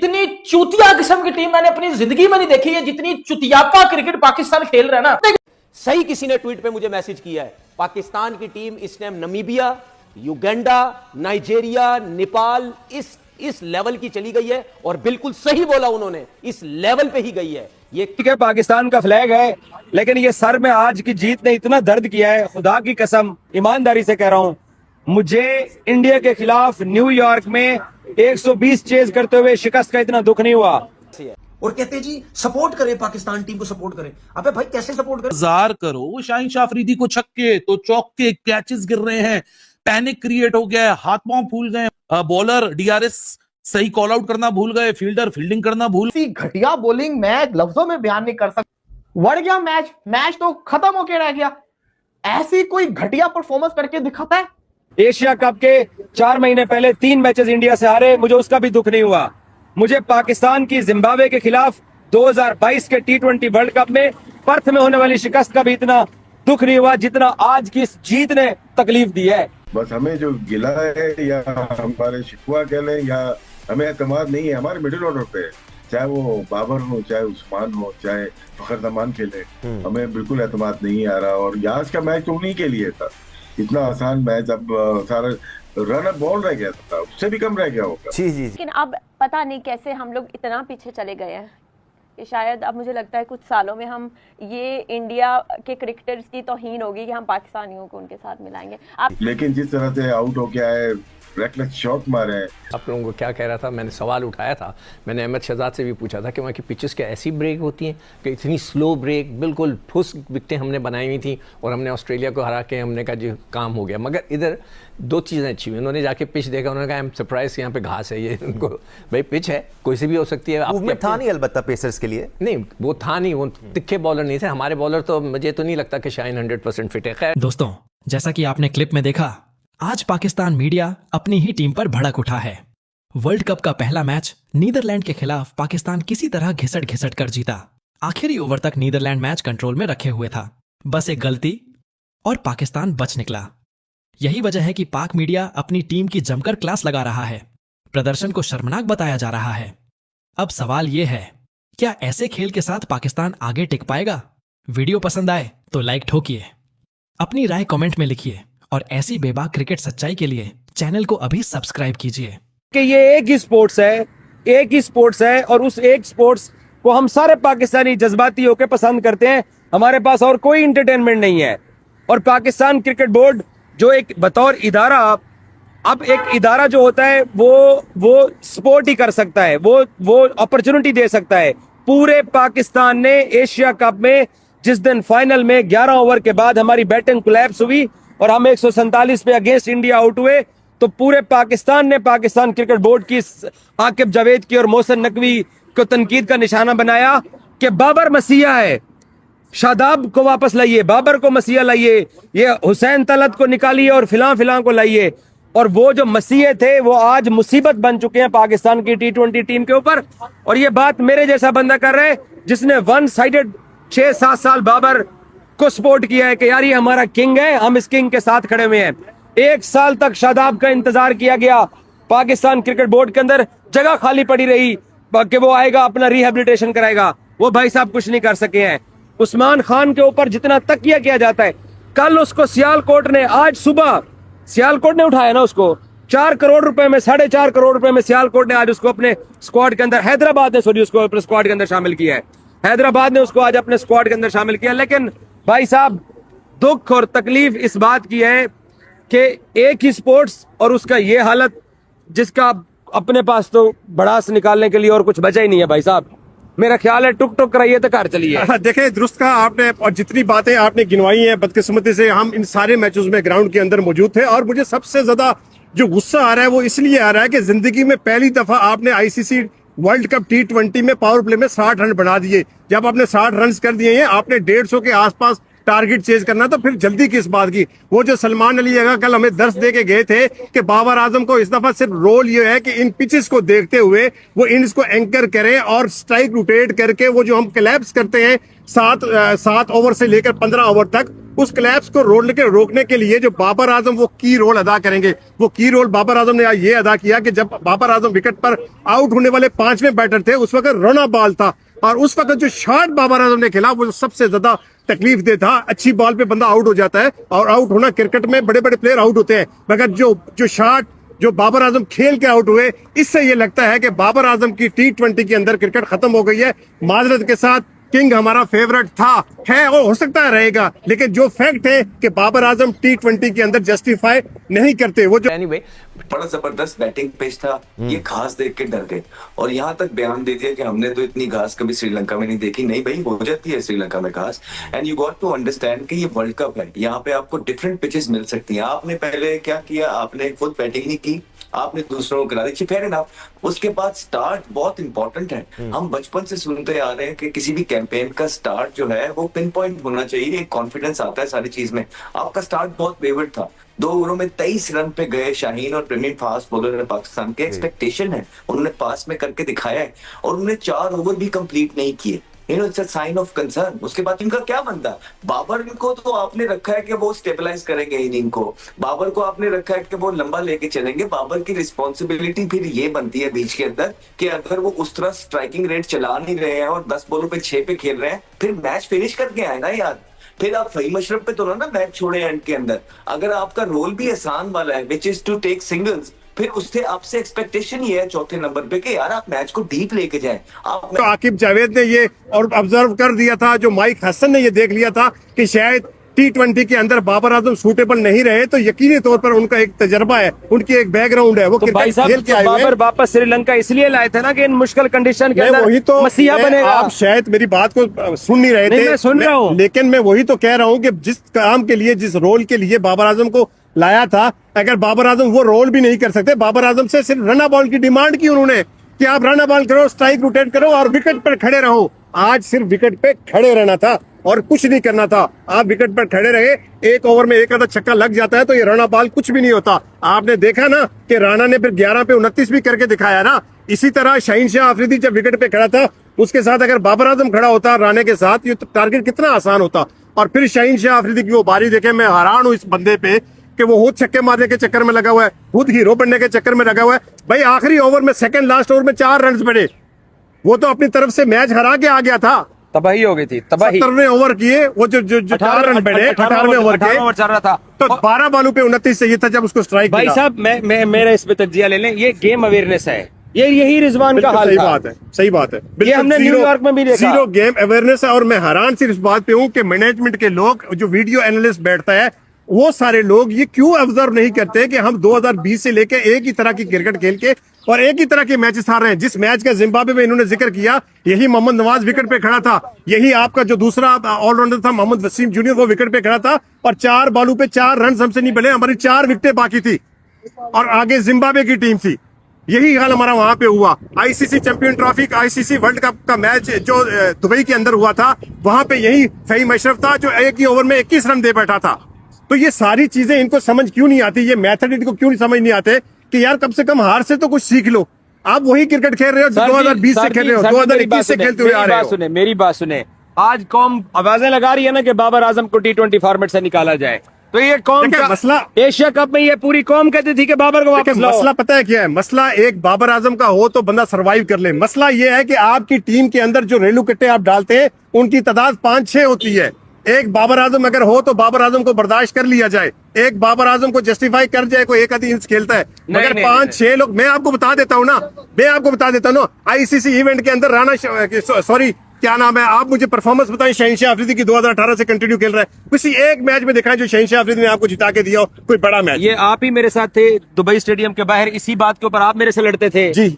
इतनी चूतिया किस्म की टीम मैंने अपनी जिंदगी में नहीं देखी है, जितनी चुतियापा क्रिकेट पाकिस्तान खेल रहा है ना। सही किसी ने ट्वीट पे मुझे मैसेज किया है, पाकिस्तान की टीम इस time Namibia, Uganda, Nigeria, Nepal इस लेवल की चली गई है, और बिल्कुल सही बोला उन्होंने, इस लेवल पे ही गई है। ये ठीक है, पाकिस्तान का फ्लैग है, लेकिन ये सर में आज की जीत ने इतना दर्द किया है, खुदा की कसम ईमानदारी से कह रहा हूं, मुझे इंडिया के खिलाफ न्यूयॉर्क में 120 चेज करते हुए शिकस्त का इतना दुख नहीं हुआ। और कहते हैं जी सपोर्ट करें, पाकिस्तान टीम को सपोर्ट करें। अबे भाई कैसे सपोर्ट करें? इंतजार करो, शाहीन शाह अफरीदी को छक्के तो चौके, कैचेस गिर रहे हैं, पैनिक क्रिएट हो गया है, हाथ पांव फूल गए, बॉलर डीआरएस सही कॉल आउट करना भूल गए, फील्डर फील्डिंग करना भूल। घटिया बॉलिंग मैं लफ्जों में बयान नहीं कर सकता। बढ़ गया मैच तो खत्म होके रह गया। ऐसी कोई घटिया परफॉर्मेंस करके दिखाता है। एशिया कप के 4 महीने पहले 3 मैचेस इंडिया से हारे, मुझे उसका भी दुख नहीं हुआ। मुझे पाकिस्तान की जिम्बाब्वे के खिलाफ 2022 के T20 वर्ल्ड कप में पर्थ में होने वाली शिकस्त का भी इतना दुख नहीं हुआ जितना आज की इस जीत ने तकलीफ दी है। बस हमें जो गिला है या हमारे शिकवा कह लें, या हमें एतमाद नहीं है हमारे मिडिल ऑर्डर पे, चाहे वो बाबर हो, चाहे उस्मान हो, चाहे फखर जमान खेले, हमें बिल्कुल एतमाद नहीं आ रहा। और आज का मैच तो उन्हीं के लिए था, इतना आसान मैच, अब सारा रनर बॉल रह गया था, उससे भी कम रह गया होगा। जी जी। लेकिन अब पता नहीं कैसे हम लोग इतना पीछे चले गए हैं कि शायद अब मुझे लगता है कुछ सालों में हम ये इंडिया के क्रिकेटर्स की तौहीन होगी कि हम पाकिस्तानियों को उनके साथ मिलाएंगे। लेकिन जिस तरह से आउट हो गया है, रेकलेस शॉट मारे हैं। आप लोगों को क्या कह रहा था, मैंने सवाल उठाया था, मैंने अहमद शहजाद से भी पूछा था कि वहाँ की पिचेस क्या ऐसी ब्रेक होती हैं कि इतनी स्लो ब्रेक, बिल्कुल ठुस विकेटें हमने बनाई हुई थी और हमने ऑस्ट्रेलिया को हरा के हमने कहा जी काम हो गया। मगर इधर 2 चीज़ें अच्छी हुई, उन्होंने जाके पिच देखा, उन्होंने कहा आई एम सरप्राइज यहाँ पे घास है, ये उनको भाई पिच है, कोई सी भी हो सकती है। मूवमेंट था नहीं अलबत्ता पेसर्स के लिए, नहीं वो था नहीं, वो तिखे बॉलर नहीं थे। हमारे बॉलर तो मुझे तो नहीं लगता कि शाहीन 100% फिट है। खैर दोस्तों, जैसा कि आपने क्लिप में देखा, आज पाकिस्तान मीडिया अपनी ही टीम पर भड़क उठा है। वर्ल्ड कप का पहला मैच नीदरलैंड के खिलाफ पाकिस्तान किसी तरह घिसट कर जीता। आखिरी ओवर तक नीदरलैंड मैच कंट्रोल में रखे हुए था, बस एक गलती और पाकिस्तान बच निकला। यही वजह है कि पाक मीडिया अपनी टीम की जमकर क्लास लगा रहा है, प्रदर्शन को शर्मनाक बताया जा रहा है। अब सवाल यह है, क्या ऐसे खेल के साथ पाकिस्तान आगे टिक पाएगा? वीडियो पसंद आए तो लाइक ठोकिए, अपनी राय कमेंट में लिखिए और ऐसी बेबाक क्रिकेट सच्चाई के लिए चैनल को अभी सब्सक्राइब कीजिए। कि ये एक ही स्पोर्ट्स है और उस एक स्पोर्ट्स को हम सारे पाकिस्तानी जज्बाती होकर पसंद करते हैं। हमारे पास और कोई इंटरटेनमेंट नहीं है। और पाकिस्तान क्रिकेट बोर्ड जो एक बतौर इदारा, अब एक इदारा जो होता है वो सपोर्ट ही कर सकता है, वो अपॉर्चुनिटी दे सकता है। पूरे पाकिस्तान ने एशिया कप में जिस दिन फाइनल में 11 ओवर के बाद हमारी बैटिंग कोलैप्स हुई और हम 147 पे अगेंस्ट इंडिया आउट हुए, तो पूरे पाकिस्तान ने पाकिस्तान क्रिकेट बोर्ड की, आकिब जावेद की और मोहसिन नकवी को तनकीद का निशाना बनाया कि बाबर मसीहा है, शादाब को वापस लाइए, बाबर को मसीहा लाइए, ये हुसैन तलत को निकालिए और फिलां को लाइए। और वो जो मसीहे थे वो आज मुसीबत बन चुके हैं पाकिस्तान की T20 टीम के ऊपर। और ये बात मेरे जैसा बंदा कर रहा है जिसने 1 साइडेड 6-7 साल बाबर को सपोर्ट किया है कि यार ये हमारा किंग है, हम इस किंग के साथ खड़े हुए हैं। 1 साल तक शादाब का इंतजार किया गया, पाकिस्तान क्रिकेट बोर्ड के अंदर जगह खाली पड़ी रही कि वो आएगा अपना रिहेबिलिटेशन कराएगा। वो भाई साहब कुछ नहीं कर सके हैं। उस्मान खान के ऊपर जितना तकिया किया जाता है, कल उसको सियालकोट ने, आज सुबह सियालकोट ने उठाया ना उसको, 4 करोड़ रुपए में, 4.5 करोड़ रुपए में सियालकोट ने आज उसको अपने स्क्वाड के अंदर, हैदराबाद ने सॉरी उसको अपने स्क्वाड के अंदर शामिल किया है। हैदराबाद ने उसको आज अपने स्क्वाड के अंदर शामिल किया। लेकिन भाई साहब दुख और तकलीफ इस बात की है कि एक ही स्पोर्ट्स और उसका ये हालत, जिसका अपने पास तो भड़ास निकालने के लिए और कुछ बचा ही नहीं है। भाई साहब मेरा ख्याल है टुक टुक कराइए तो घर चलिए। देखिए दुरुस्त कहा आपने, और जितनी बातें आपने गिनवाई हैं, बदकिस्मती से हम इन सारे मैचेस में ग्राउंड के अंदर मौजूद थे। और मुझे सबसे ज्यादा जो गुस्सा आ रहा है वो इसलिए आ रहा है कि जिंदगी में पहली दफा आपने आईसीसी वर्ल्ड कप T20 में पावर प्ले में 60 रन बना दिए। जब आपने 60 रन कर दिए हैं, आपने 150 के आसपास टारगेट चेज करना, तो फिर जल्दी किस बात की? वो जो सलमान अली अगा कल हमें दर्श दे के गए थे कि बाबर आजम को इस दफा सिर्फ रोल ये है कि इन पिचेस को देखते हुए वो इनिंग्स को एंकर करें और स्ट्राइक रोटेट करके वो जो हम कोलैप्स करते हैं 7 ओवर से लेकर 15 ओवर तक, उस कोलैप्स को रोकने के लिए जो बाबर आजम वो की रोल अदा करेंगे, वो की रोल बाबर आजम ने ये अदा किया कि जब बाबर आजम विकेट पर आउट होने वाले 5वें बैटर थे, उस वक्त रन बॉल था और उस वक्त जो शॉट बाबर आजम ने खेला वो सबसे ज्यादा तकलीफ दे था। अच्छी बॉल पे बंदा आउट हो जाता है और आउट होना क्रिकेट में बड़े बड़े प्लेयर आउट होते हैं, मगर जो शॉट जो बाबर आजम खेल के आउट हुए, इससे ये लगता है कि बाबर आजम की T20 के अंदर क्रिकेट खत्म हो गई है। माजरत के साथ किंग हमारा फेवरेट था, है और हो सकता है रहेगा, लेकिन जो फैक्ट है कि बाबर आजम T20 के अंदर जस्टिफाई नहीं करते। वो जो एनीवे बड़ा जबरदस्त बैटिंग पेश था, ये घास देख के डर गए और यहाँ तक बयान दे दिया कि हमने तो इतनी घास कभी श्रीलंका में नहीं देखी। नहीं भाई, हो जाती है श्रीलंका में घास। And you got to understand कि ये वर्ल्ड कप है, यहाँ पे आपको डिफरेंट पिचेस मिल सकती हैं। आपने पहले क्या किया, आपने खुद बैटिंग नहीं की, आपने दूसरों को करा दी, फेयर इनफ। उसके बाद स्टार्ट बहुत इंपॉर्टेंट है। हम बचपन से सुनते आ रहे हैं कि किसी भी कैंपेन का स्टार्ट जो है वो पिन पॉइंट होना चाहिए, एक कॉन्फिडेंस आता है सारी चीज में। आपका स्टार्ट बहुत फेवरेट था, 2 ओवरों में 23 रन पे गए शाहीन और प्रीमियम फास्ट बॉलर ने पाकिस्तान के एक्सपेक्टेशन है, उन्होंने पास में करके दिखाया है और उन्होंने 4 ओवर भी कंप्लीट नहीं किए। It's a sign of concern. उसके बाद इनका क्या बनता, बाबर को तो आपने रखा है कि वो स्टेबलाइज करेंगे इनिंग को, बाबर को आपने रखा है कि वो लंबा लेके चलेंगे। बाबर की रिस्पॉन्सिबिलिटी फिर ये बनती है बीच के अंदर कि अगर वो उस तरह स्ट्राइकिंग रेट चला नहीं रहे हैं और 10 बॉलों पे 6 पे खेल रहे हैं, फिर मैच फिनिश करके आए ना यार। फिर आप फहीम अशरफ पे तो ना मैच छोड़े एंड के अंदर। अगर आपका रोल भी आसान वाला है which is to take singles, फिर उससे आपसे एक्सपेक्टेशन ये है चौथे नंबर पे कि यार आप मैच को डीप लेके जाएं। आप तो आकिब जावेद ने ये और ऑब्जर्व कर दिया था, जो माइक हसन ने ये देख लिया था कि शायद T20 के अंदर बाबर आजम सूटेबल नहीं रहे, तो यकीनी तौर पर उनका एक तजर्बा है, उनकी एक बैकग्राउंड है, वो तो भाई क्रिकेट खेल के आए साहब हुए बाबर वापस श्रीलंका इसलिए लाए थे ना कि इन मुश्किल कंडीशन के मैं अंदर वही तो मसीहा बनेगा। आप शायद मेरी बात को सुन नहीं रहे नहीं, थे। मैं सुन रहा हूँ। लेकिन मैं वही तो कह रहा हूँ कि जिस काम के लिए, जिस रोल के लिए बाबर आजम को लाया था, अगर बाबर आजम वो रोल भी नहीं कर सकते, बाबर आजम से सिर्फ रन बॉल की डिमांड की उन्होंने कि आप रन बॉल करो, स्ट्राइक रोटेट करो और विकेट पर खड़े रहो। आज सिर्फ विकेट पे खड़े रहना था और कुछ नहीं करना था। आप विकेट पर खड़े रहे, 1 ओवर में 1 आधा छक्का लग जाता है तो ये रन बॉल कुछ भी नहीं होता। आपने देखा ना कि राणा ने फिर 11 पे 29 भी करके दिखाया ना। इसी तरह शाहीन शाह अफरीदी जब विकेट पे खड़ा था, उसके साथ अगर बाबर आजम खड़ा होता राणे के साथ, ये तो टारगेट कितना आसान होता। और फिर शाहीन शाह अफरीदी की वो बारी देखे, मैं हैरान हूं इस बंदे पे कि वो खुद छक्के मारने के चक्कर में लगा हुआ है, खुद हीरो बनने के चक्कर में लगा हुआ है। भाई आखिरी ओवर में, सेकंड लास्ट ओवर में 4 रन बने, वो तो अपनी तरफ से मैच हरा के आ गया था। तबाही हो गई थी, तबाही। 17वें ओवर किए, वो जो 4 रन बने 18वें ओवर के, चल रहा था तो 12 बॉलों पे 29 चाहिए था जब उसको स्ट्राइक भाई किया। साहब मैं मेरा इस पे तज्जिया ले लें, ये गेम अवेयरनेस है, यही रिजवान का हाल सही था। बात है, सही बात है। ये हमने न्यूयॉर्क में भी देखा। जीरो गेम अवेयरनेस है। और मैं हैरान सिर्फ इस बात पे हूँ कि मैनेजमेंट के लोग, जो वीडियो एनालिस्ट बैठता है, वो सारे लोग ये क्यों ऑब्जर्व नहीं करते कि हम 2020 से लेके एक ही तरह की क्रिकेट खेल के और एक ही तरह के मैचेस हार रहे हैं। जिस मैच का जिम्बाब्वे में इन्होंने जिक्र किया, यही मोहम्मद नवाज विकेट पे खड़ा था, यही आपका जो दूसरा ऑलराउंडर था मोहम्मद वसीम जूनियर, वो विकेट पे खड़ा था और 4 बॉलों पे 4 रन हमसे नहीं बने, हमारी 4 विकेटें बाकी थी और आगे जिम्बाब्वे की टीम थी। यही हाल हमारा वहां पे हुआ। आईसीसी चैंपियन ट्रॉफी का, आईसीसी वर्ल्ड कप का मैच जो दुबई के अंदर हुआ था, वहां पे यही फहीम अशरफ था जो एक ही ओवर में 21 रन दे बैठा था। तो ये सारी चीजें इनको समझ क्यों नहीं आती, ये मेथड इनको क्यों नहीं समझ नहीं आते कि यार कम से कम हार से तो कुछ सीख लो। आप वही क्रिकेट खेल रहे हो 2020 से खेल रहे हो, 2021 से खेलते हुए आ रहे हो। मेरी बात सुने, आज कौम आवाजें लगा रही है ना कि बाबर आजम को T20 फॉर्मेट से निकाला जाए, तो ये कौम का मसला, एशिया कप में ये पूरी कौम कहती थी कि बाबर को वापस लाओ। मसला पता है क्या है? मसला एक बाबर आजम का हो तो बंदा सरवाइव कर ले। मसला ये है कि आपकी टीम के अंदर जो रेलू कट्टे आप डालते हैं, उनकी तादाद 5-6 होती है। एक बाबर आजम अगर हो तो बाबर आजम को बर्दाश्त कर लिया जाए, एक बाबर आजम को जस्टिफाई कर जाए, कोई एक आधी इंच खेलता है, मगर 5-6 लोग, मैं आपको बता देता हूँ ना, आईसीसी इवेंट के अंदर राणा, सॉरी क्या नाम है, आप मुझे परफॉर्मेंस बताएं शाहीन शाह अफरीदी की 2018 से कंटिन्यू खेल रहा है, किसी एक मैच में दिखाएं जो शाहीन शाह अफरीदी ने आपको जिता के दिया हो, कोई बड़ा मैच। ये आप ही मेरे साथ थे दुबई स्टेडियम के बाहर, इसी बात के ऊपर आप मेरे से लड़ते थे जी।